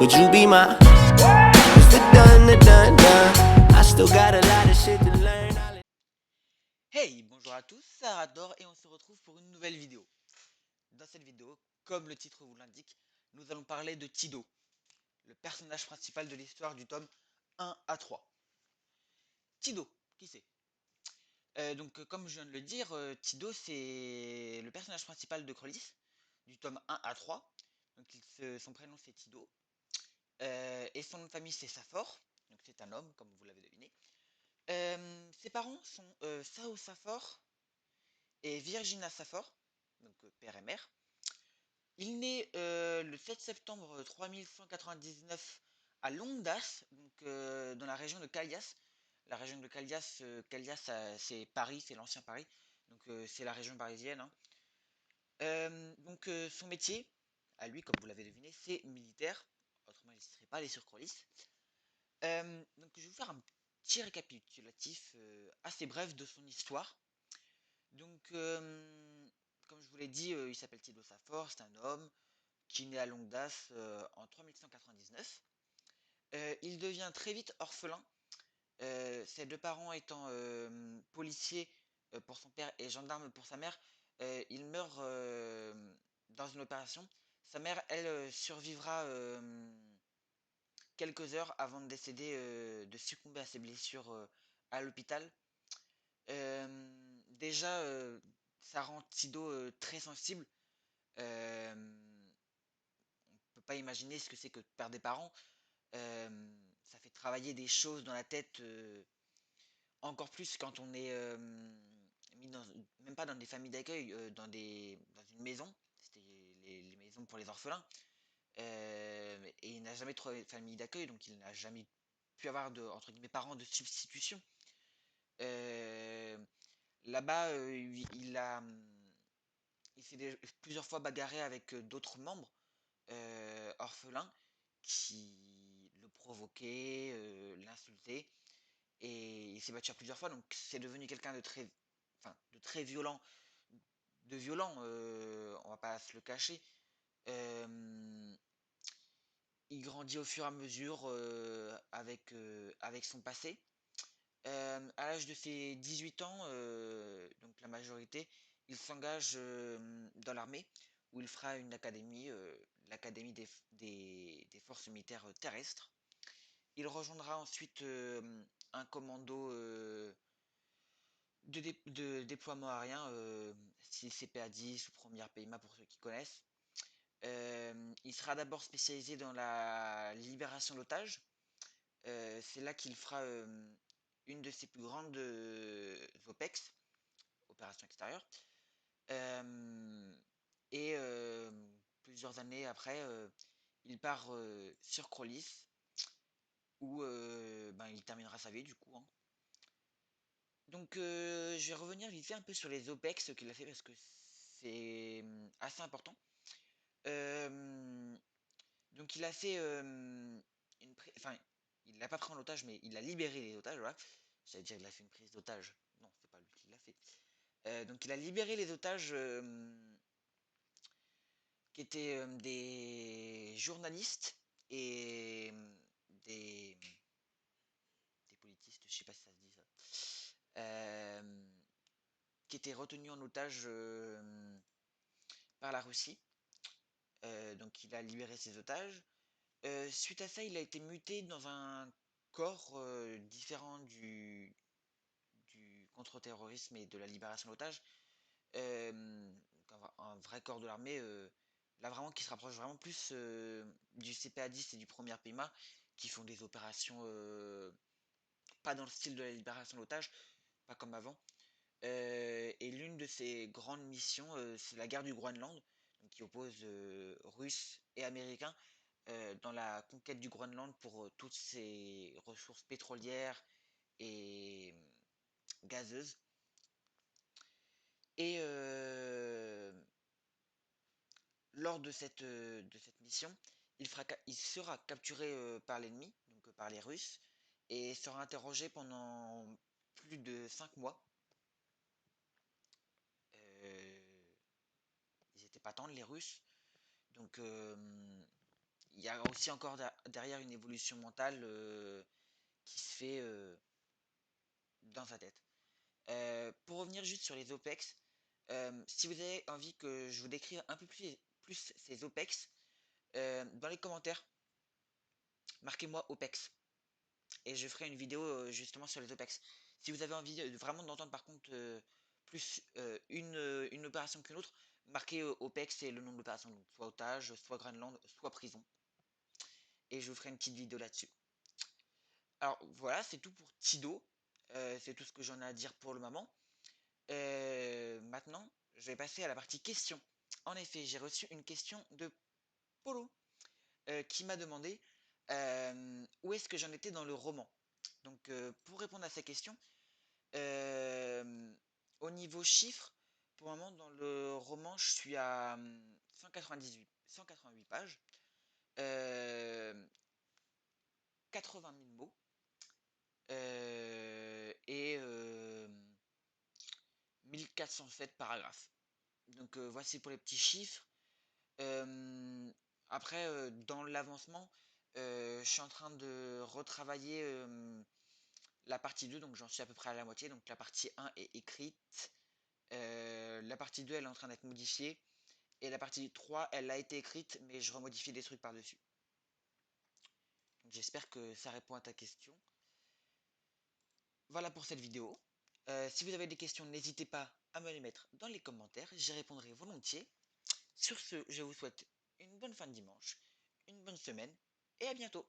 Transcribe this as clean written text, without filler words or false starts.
Would you be my Mr. Done? I still got a lot of shit to learn. Hey, bonjour à tous, c'est Arador et on se retrouve pour une nouvelle vidéo. Dans cette vidéo, comme le titre vous l'indique, nous allons parler de Tido, le personnage principal de l'histoire du tome 1 à 3. Tido, qui c'est? Comme je viens de le dire, Tido c'est le personnage principal de Crollis, du tome 1 à 3. Son prénom c'est Tido, et son nom de famille c'est Safor, donc c'est un homme, comme vous l'avez deviné. Ses parents sont Sao Safor et Virginia Safor, donc père et mère. Il naît le 7 septembre 3199 à Longdas, dans la région de Kalias. La région de Kalias, c'est Paris, c'est l'ancien Paris, c'est la région parisienne, hein. Son métier, à lui, comme vous l'avez deviné, c'est militaire. Autrement, il ne serait pas allé sur Crolis. Je vais vous faire un petit récapitulatif assez bref de son histoire. Donc, euh, Comme je vous l'ai dit, il s'appelle Thibaut Safor, c'est un homme qui naît à Longdas en 3199. Il devient très vite orphelin, ses deux parents étant policiers pour son père et gendarme pour sa mère. Il meurt dans une opération. Sa mère, elle, survivra quelques heures avant de décéder, de succomber à ses blessures à l'hôpital. Déjà, ça rend Tido très sensible. Euh, on peut pas imaginer ce que c'est que de perdre des parents. Ça fait travailler des choses dans la tête, encore plus quand on est mis dans, même pas dans des familles d'accueil, dans une maison. C'était les maisons pour les orphelins. Et il n'a jamais trouvé de famille d'accueil, donc il n'a jamais pu avoir de, entre guillemets, parents de substitution. Euh, Là-bas, il s'est plusieurs fois bagarré avec d'autres membres orphelins qui le provoquaient, l'insultaient, et il s'est battu à plusieurs fois. Donc c'est devenu quelqu'un de très violent, on va pas se le cacher. Euh, il grandit au fur et à mesure avec son passé. À l'âge de ses 18 ans, donc la majorité, il s'engage dans l'armée où il fera une académie, l'académie des forces militaires terrestres. Il rejoindra ensuite un commando de déploiement aérien, style CPA-10 ou première PMA pour ceux qui connaissent. Il sera d'abord spécialisé dans la libération d'otages. C'est là qu'il fera une de ses plus grandes OPEX, opérations extérieures. Euh, et Plusieurs années après, il part sur Crolis, où il terminera sa vie du coup, hein. Je vais revenir vite fait un peu sur les OPEX qu'il a fait parce que c'est assez important. Euh, il a fait enfin, il l'a pas pris en otage, mais il a libéré les otages, voilà. J'allais dire il a fait une prise d'otage. Non, c'est pas lui qui l'a fait. Il a libéré les otages qui étaient des journalistes et des, des politistes, je sais pas si ça se dit ça, euh, qui étaient retenus en otage par la Russie. Il a libéré ses otages. Suite à ça, il a été muté dans un corps différent du contre-terrorisme et de la libération d'otages. Un vrai corps de l'armée, là vraiment qui se rapproche vraiment plus du CPA-10 et du premier PMA, qui font des opérations pas dans le style de la libération d'otages, pas comme avant. Et l'une de ses grandes missions, c'est la guerre du Groenland, qui oppose Russes et Américains dans la conquête du Groenland pour toutes ses ressources pétrolières et gazeuses. Et lors de cette mission, il sera capturé par l'ennemi, par les Russes, et sera interrogé pendant plus de 5 mois. Ils étaient pas tendres, les Russes. Donc, il y a aussi encore derrière une évolution mentale qui se fait dans sa tête. Pour revenir juste sur les OPEX, si vous avez envie que je vous décrive un peu plus ces OPEX, dans les commentaires, marquez-moi OPEX et je ferai une vidéo justement sur les OPEX. Si vous avez envie vraiment d'entendre par contre plus une opération qu'une autre, marquez OPEX et le nom de l'opération, donc soit otage, soit Groenland, soit prison. Et je vous ferai une petite vidéo là-dessus. Alors voilà, c'est tout pour Tido. C'est tout ce que j'en ai à dire pour le moment. Maintenant, je vais passer à la partie questions. En effet, j'ai reçu une question de Polo qui m'a demandé où est-ce que j'en étais dans le roman. Donc, pour répondre à sa question, au niveau chiffres, pour le moment, dans le roman, je suis à 188 pages, 80 000 mots et 1407 paragraphes. Donc, voici pour les petits chiffres. Après, dans l'avancement, je suis en train de retravailler la partie 2, donc j'en suis à peu près à la moitié. Donc la partie 1 est écrite, la partie 2 elle est en train d'être modifiée, et la partie 3 elle a été écrite, mais je remodifie des trucs par-dessus. Donc j'espère que ça répond à ta question. Voilà pour cette vidéo. Si vous avez des questions, n'hésitez pas à me les mettre dans les commentaires, j'y répondrai volontiers. Sur ce, je vous souhaite une bonne fin de dimanche, une bonne semaine, et à bientôt.